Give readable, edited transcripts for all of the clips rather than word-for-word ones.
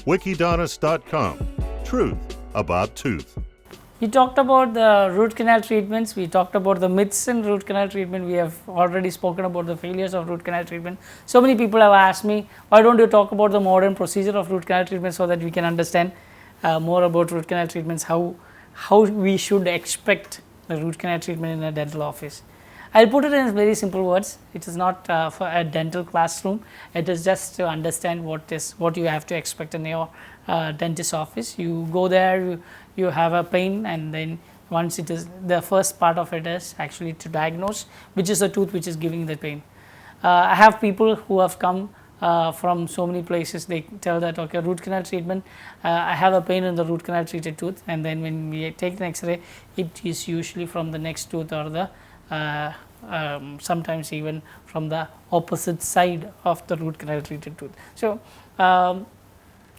Wikidonist.com. Truth about tooth. We talked about the root canal treatments, we talked about the myths in root canal treatment, we have already spoken about the failures of root canal treatment. So many people have asked me, why don't you talk about the modern procedure of root canal treatment so that we can understand more about root canal treatments, how we should expect the root canal treatment in a dental office. I will put it in very simple words. It is not for a dental classroom. It is just to understand what you have to expect in your dentist office. You go there, you have a pain, and then once it is, the first part of it is actually to diagnose which is the tooth which is giving the pain. I have people who have come from so many places. They tell that, okay, root canal treatment, I have a pain in the root canal treated tooth, and then when we take an X-ray, it is usually from the next tooth or the sometimes even from the opposite side of the root canal treated tooth. So,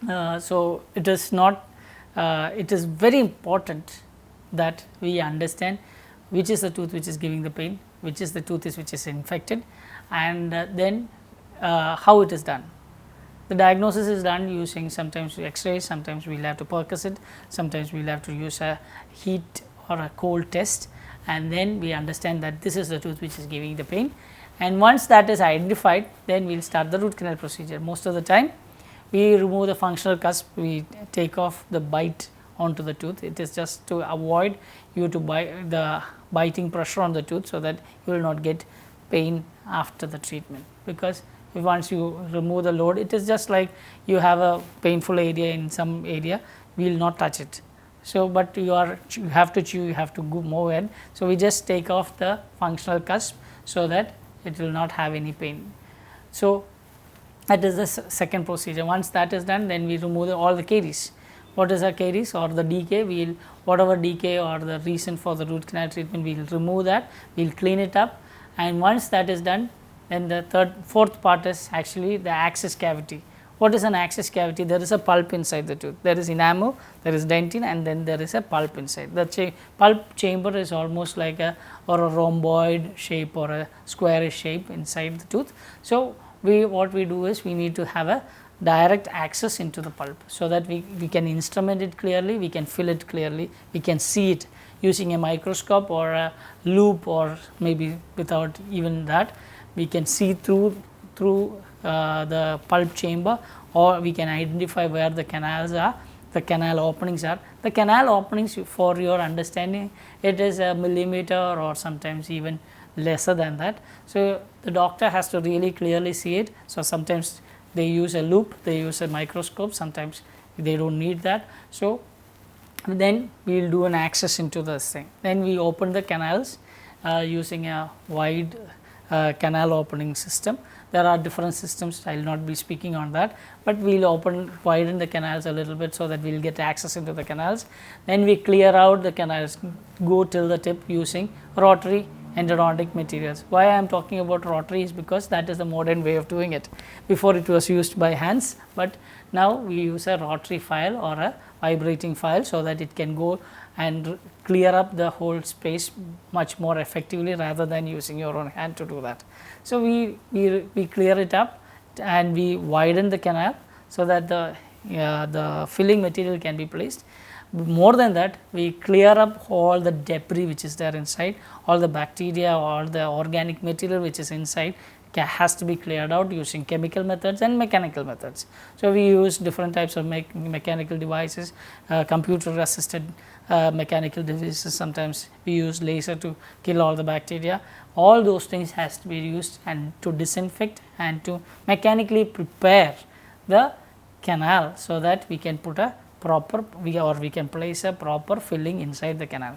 so it is not, it is very important that we understand which is the tooth which is giving the pain, which is the tooth which is infected, and then how it is done. The diagnosis is done using sometimes X-rays, sometimes we will have to percuss, sometimes we will have to use a heat or a cold test, and then we understand that this is the tooth which is giving the pain, and once that is identified, then we will start the root canal procedure. Most of the time we remove the functional cusp, we take off the bite onto the tooth. It is just to avoid you to bite the biting pressure on the tooth, so that you will not get pain after the treatment, because once you remove the load, it is just like you have a painful area in some area, we will not touch it. So, but you have to chew, you have to go move ahead. So, we just take off the functional cusp, so that it will not have any pain. So, that is the second procedure. Once that is done, then we remove all the caries. What is a caries or the decay? We will, whatever decay or the reason for the root canal treatment, we will remove that, we will clean it up, and once that is done, then the fourth part is actually the access cavity. What is an access cavity? There is a pulp inside the tooth. There is enamel, there is dentin, and then there is a pulp inside. The pulp chamber is almost like a rhomboid shape or a squarish shape inside the tooth. So, what we do is we need to have a direct access into the pulp, so that we can instrument it clearly, we can feel it clearly, we can see it using a microscope or a loop, or maybe without even that, we can see through the pulp chamber, or we can identify where the canals are, the canal openings are. The canal openings, for your understanding, it is a millimeter or sometimes even lesser than that. So, the doctor has to really clearly see it. So, sometimes they use a loop, they use a microscope, sometimes they do not need that. So, then we will do an access into this thing. Then we open the canals using a wide canal opening system. There are different systems, I will not be speaking on that, but we will widen the canals a little bit, so that we will get access into the canals. Then we clear out the canals, go till the tip using rotary endodontic materials. Why I am talking about rotary is because that is the modern way of doing it. Before it was used by hands, but now we use a rotary file or a vibrating file, so that it can go and clear up the whole space much more effectively, rather than using your own hand to do that. So, we clear it up and we widen the canal, so that the filling material can be placed. More than that, we clear up all the debris which is there inside, all the bacteria, all the organic material which is inside has to be cleared out using chemical methods and mechanical methods. So, we use different types of mechanical devices, computer assisted mechanical devices, sometimes we use laser to kill all the bacteria. All those things has to be used and to disinfect and to mechanically prepare the canal, so that we can put a proper we can place a proper filling inside the canal.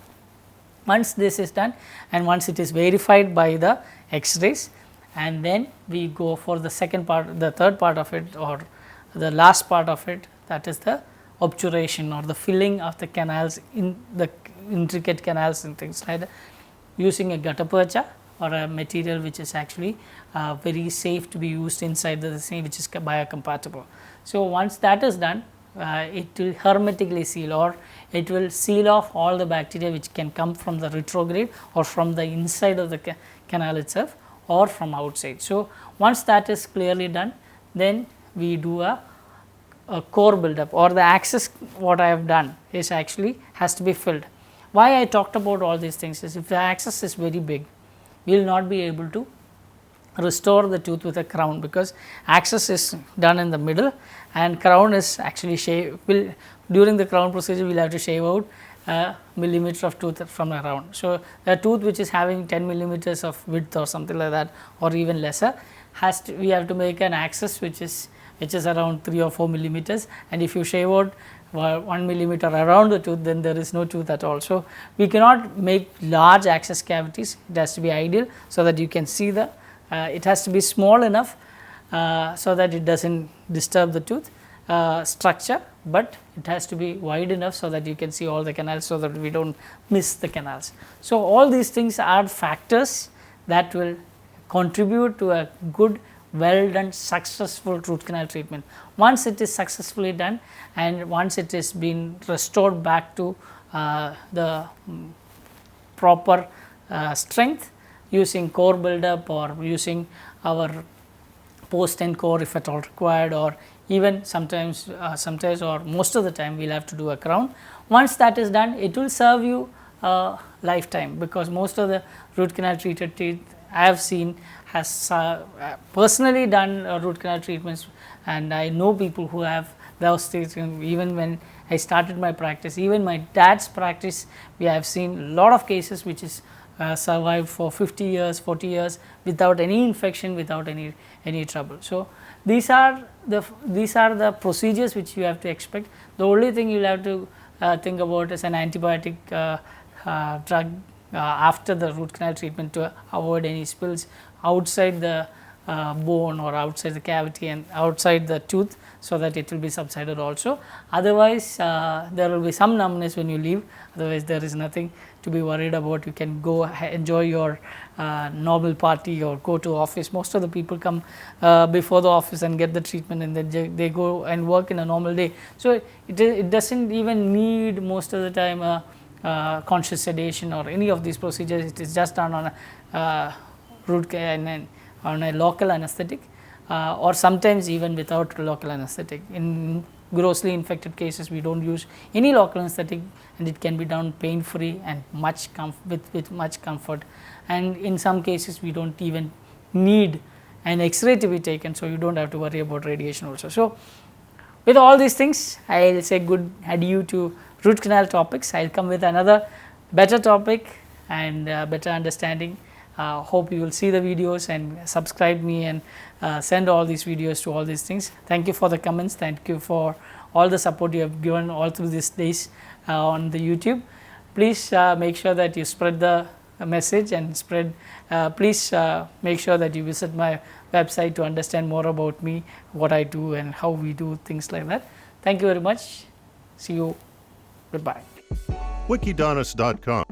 Once this is done, and once it is verified by the X-rays, and then we go for the second part, the third part of it, or the last part of it, that is the obturation or the filling of the canals, in the intricate canals and things like that, using a gutta percha or a material which is actually very safe to be used inside the thing, which is biocompatible. So, once that is done, it will hermetically seal, or it will seal off all the bacteria which can come from the retrograde or from the inside of the canal itself or from outside. So, once that is clearly done, then we do a core buildup or the access what I have done is actually has to be filled. Why I talked about all these things is if the access is very big, we will not be able to restore the tooth with a crown, because access is done in the middle and crown is actually during the crown procedure we will have to shave out a millimeter of tooth from around. So, a tooth which is having 10 millimeters of width or something like that or even lesser we have to make an access which is around 3 or 4 millimeters, and if you shave out 1 millimeter around the tooth, then there is no tooth at all. So, we cannot make large access cavities, it has to be ideal so that you can see the it has to be small enough so that it does not disturb the tooth structure, but it has to be wide enough so that you can see all the canals, so that we do not miss the canals. So, all these things are factors that will contribute to a good, well done, successful root canal treatment. Once it is successfully done and once it is been restored back to the proper strength using core buildup or using our post and core if at all required, or even sometimes or most of the time we will have to do a crown. Once that is done, it will serve you a lifetime, because most of the root canal treated teeth I have seen has personally done root canal treatments, and I know people who have those teeth. Even when I started my practice, even my dad's practice, we have seen a lot of cases which is survived for 50 years, 40 years without any infection, without any trouble. So, these are the procedures which you have to expect. The only thing you will have to think about is an antibiotic drug after the root canal treatment to avoid any spills outside the bone or outside the cavity and outside the tooth, so that it will be subsided also. Otherwise, there will be some numbness when you leave, otherwise there is nothing to be worried about. You can go enjoy your normal party or go to office. Most of the people come before the office and get the treatment, and then they go and work in a normal day. So, it does not even need most of the time conscious sedation or any of these procedures. It is just done on a root canal on a local anesthetic or sometimes even without local anesthetic. In grossly infected cases, we do not use any local anesthetic, and it can be done pain free and with much comfort, and in some cases we do not even need an X-ray to be taken. So, you do not have to worry about radiation also. So, with all these things, I will say good adieu to root canal topics. I will come with another better topic and better understanding. Hope you will see the videos and subscribe me and send all these videos to all these things. Thank you for the comments. Thank you for all the support you have given all through these days on the YouTube. Please make sure that you spread the message and please make sure that you visit my website to understand more about me, what I do and how we do things like that. Thank you very much. See you. Goodbye. Wikidonist.com